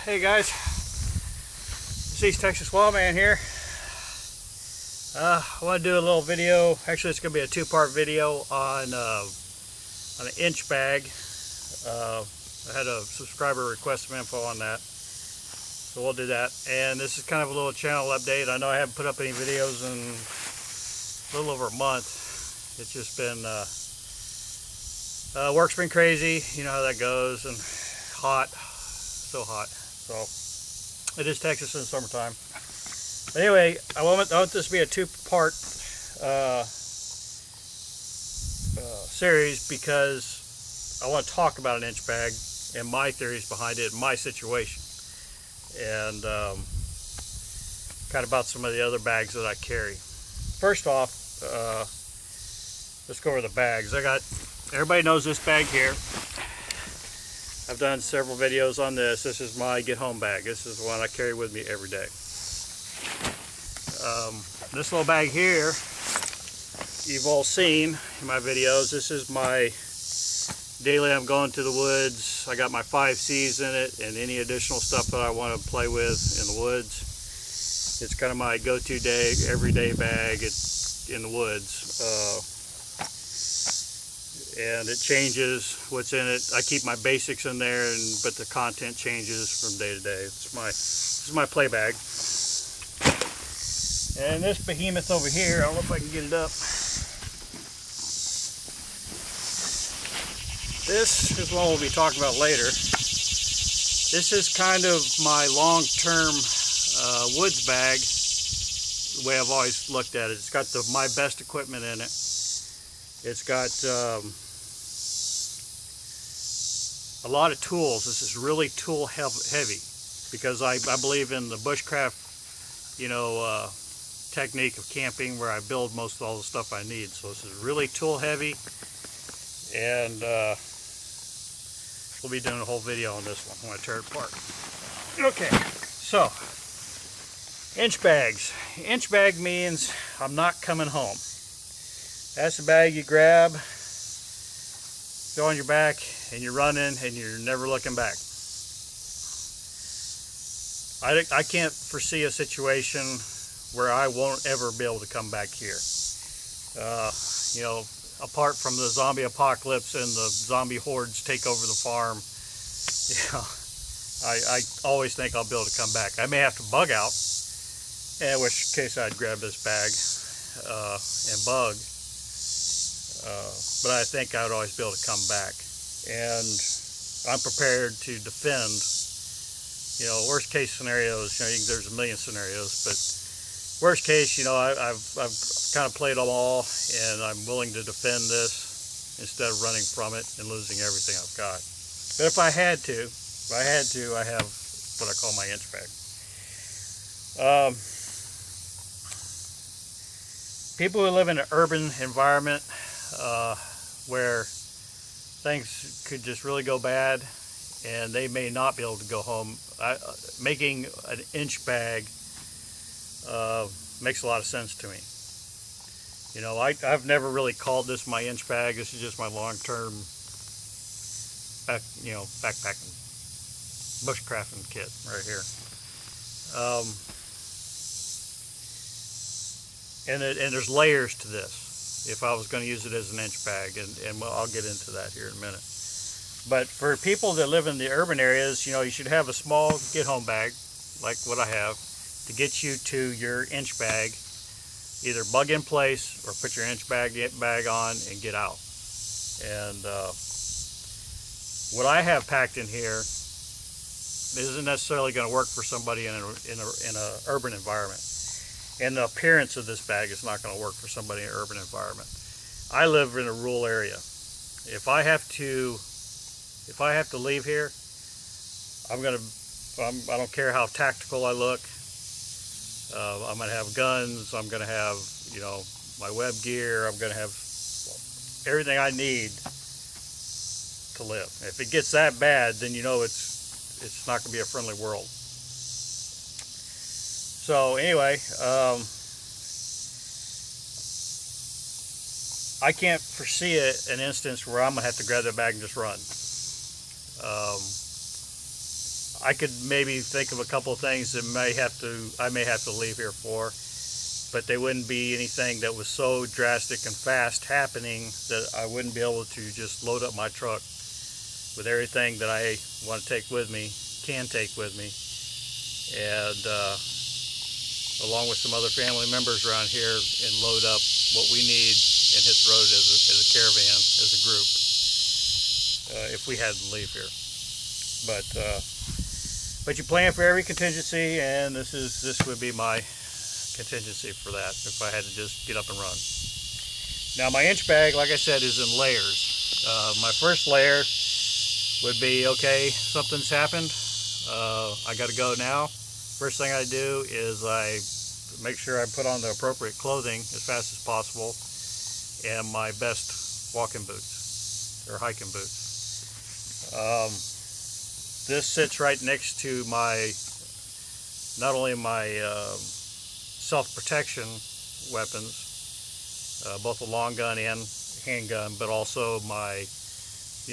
Hey guys, it's East Texas Wildman here. I want to do a little video. Actually, it's going to be a two-part video on an inch bag. I had a subscriber request some info on that, so we'll do that. And this is kind of a little channel update. I know I haven't put up any videos in a little over a month. It's just been work's been crazy. You know how that goes, and hot, so hot. So it is Texas in the summertime. But anyway, I want this to be a two-part series because I want to talk about an inch bag and my theories behind it, my situation, and kind of about some of the other bags that I carry. First off, let's go over the bags. Everybody knows this bag here. I've done several videos on this. This is my get home bag. This is the one I carry with me every day. This little bag here, you've all seen in my videos. This is my daily, I'm going to the woods. I got my 5 C's in it and any additional stuff that I want to play with in the woods. It's kind of my go-to day, everyday bag in the woods. And it changes what's in it. I keep my basics in there, but the content changes from day to day. This is my play bag. And this behemoth over here, I don't know if I can get it up. This is one we'll be talking about later. This is kind of my long-term woods bag, the way I've always looked at it. It's got my best equipment in it. It's got a lot of tools. This is really tool heavy because I believe in the bushcraft, technique of camping, where I build most of all the stuff I need. So this is really tool heavy, and we'll be doing a whole video on this one when I tear it apart. Okay, so inch bags. Inch bag means I'm not coming home. That's the bag you grab, go on your back, and you're running, and you're never looking back. I can't foresee a situation where I won't ever be able to come back here. Apart from the zombie apocalypse and the zombie hordes take over the farm, I always think I'll be able to come back. I may have to bug out, in which case I'd grab this bag and bug. But I think I would always be able to come back, and I'm prepared to defend. Worst case scenarios. There's a million scenarios, but worst case, I've kind of played them all, and I'm willing to defend this instead of running from it and losing everything I've got. But if I had to, I have what I call my inch bag. People who live in an urban environment where things could just really go bad and they may not be able to go home, making an inch bag makes a lot of sense to me. I've never really called this my inch bag. This is just my long-term backpacking, bushcrafting kit right here. And there's layers to this. If I was going to use it as an inch bag, and I'll get into that here in a minute. But for people that live in the urban areas, you should have a small get-home bag, like what I have, to get you to your inch bag. Either bug in place or put your inch bag on and get out. And what I have packed in here isn't necessarily going to work for somebody in a urban environment. And the appearance of this bag is not going to work for somebody in an urban environment. I live in a rural area. If I have to leave here, I don't care how tactical I look. I'm going to have guns. I'm going to have, my web gear. I'm going to have everything I need to live. If it gets that bad, then it's not going to be a friendly world. So anyway, I can't foresee an instance where I'm going to have to grab that bag and just run. I could maybe think of a couple of things that I may have to leave here for, but they wouldn't be anything that was so drastic and fast happening that I wouldn't be able to just load up my truck with everything that I want to take with me, can take with me, and along with some other family members around here, and load up what we need and hit the road as a caravan, as a group, if we had to leave here. But you plan for every contingency, and this would be my contingency for that if I had to just get up and run. Now my inch bag, like I said, is in layers. My first layer would be, okay, something's happened, I got to go now. First thing I do is I make sure I put on the appropriate clothing as fast as possible, and my best walking boots or hiking boots. This sits right next to not only my self-protection weapons, both a long gun and handgun, but also my,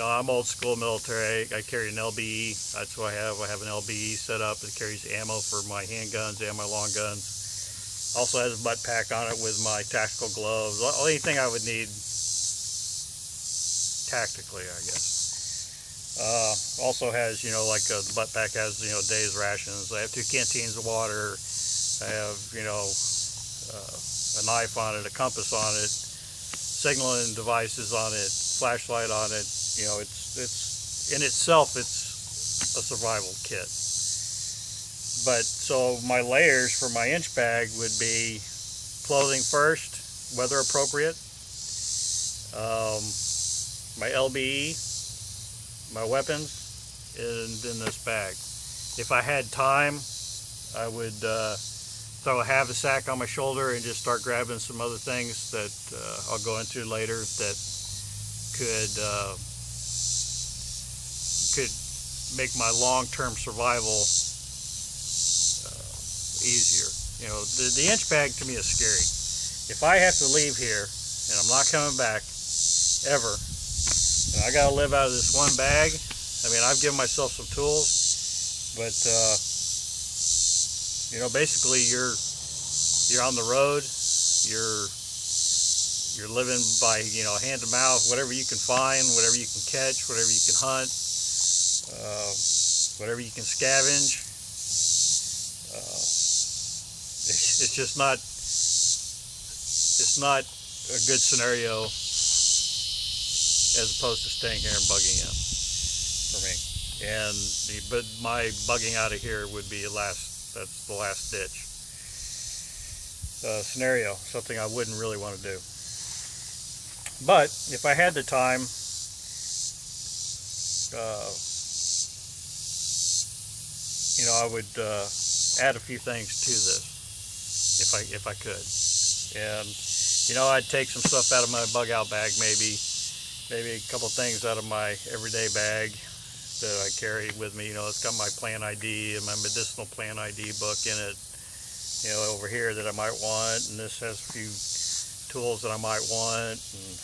I'm old school military. I carry an LBE. That's what I have. I have an LBE set up that carries ammo for my handguns and my long guns. Also has a butt pack on it with my tactical gloves. Anything I would need tactically, I guess. Also has, like the butt pack has, day's rations. I have 2 canteens of water. I have, a knife on it, a compass on it, signaling devices on it, flashlight on it. It's in itself, it's a survival kit. But so my layers for my inch bag would be clothing first, weather appropriate, my LBE, my weapons, and in this bag. If I had time, I would throw a haversack on my shoulder and just start grabbing some other things that I'll go into later that could make my long-term survival easier. The inch bag to me is scary. If I have to leave here and I'm not coming back ever, and I gotta live out of this one bag, I've given myself some tools, but basically you're on the road, you're living by hand to mouth, whatever you can find, whatever you can catch, whatever you can hunt, whatever you can scavenge. It's just not a good scenario as opposed to staying here and bugging in for me. But my bugging out of here would be that's the last ditch scenario, something I wouldn't really want to do. But if I had the time, I would add a few things to this if I could. And I'd take some stuff out of my bug out bag, maybe a couple things out of my everyday bag that I carry with me. It's got my plant ID and my medicinal plant ID book in it, over here that I might want, and this has a few tools that I might want, and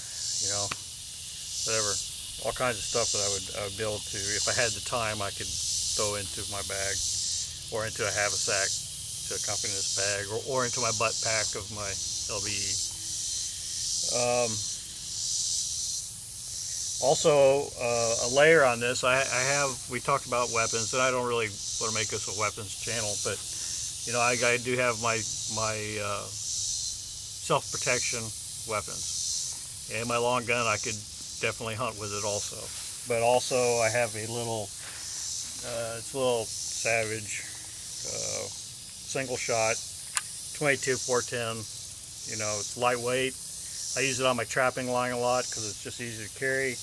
whatever, all kinds of stuff that I would be able to, if I had the time, I could throw into my bag or into a haversack to accompany this bag, or into my butt pack of my LBE. Also, a layer on this, we talked about weapons, and I don't really want to make this a weapons channel, but I do have my self-protection weapons, and my long gun. I could definitely hunt with it also. But also I have a little, it's a little Savage single shot 22 410. It's lightweight. I use it on my trapping line a lot because it's just easy to carry.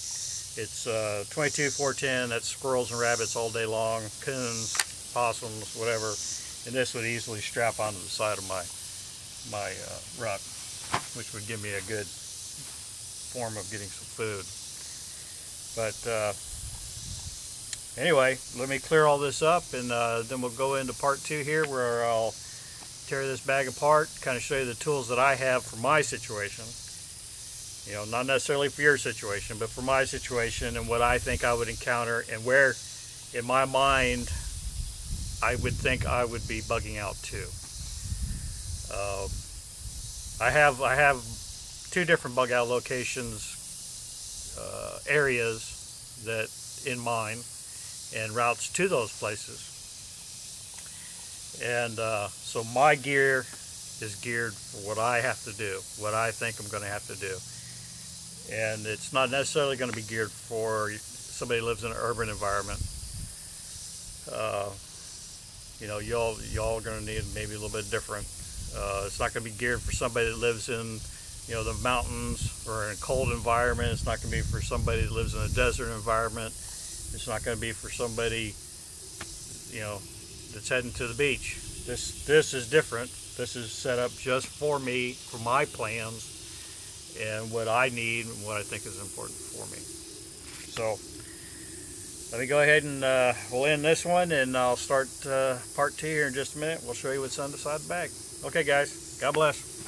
It's 22 410. That's squirrels and rabbits all day long, coons, possums, whatever. And this would easily strap onto the side of my ruck, which would give me a good form of getting some food. But anyway, let me clear all this up, and then we'll go into part 2 here, where I'll tear this bag apart, kind of show you the tools that I have for my situation. Not necessarily for your situation, but for my situation and what I think I would encounter, and where in my mind I would think I would be bugging out too. Um, I have two different bug out locations, areas that in mind, and routes to those places. And so my gear is geared for what I have to do, what I think I'm going to have to do. And it's not necessarily going to be geared for somebody who lives in an urban environment. Uh, y'all are going to need maybe a little bit different. It's not going to be geared for somebody that lives in, the mountains or in a cold environment. It's not going to be for somebody that lives in a desert environment. It's not going to be for somebody, that's heading to the beach. This is different. This is set up just for me, for my plans, and what I need and what I think is important for me. So let me go ahead and we'll end this one, and I'll start part 2 here in just a minute. We'll show you what's inside the bag. Okay, guys. God bless.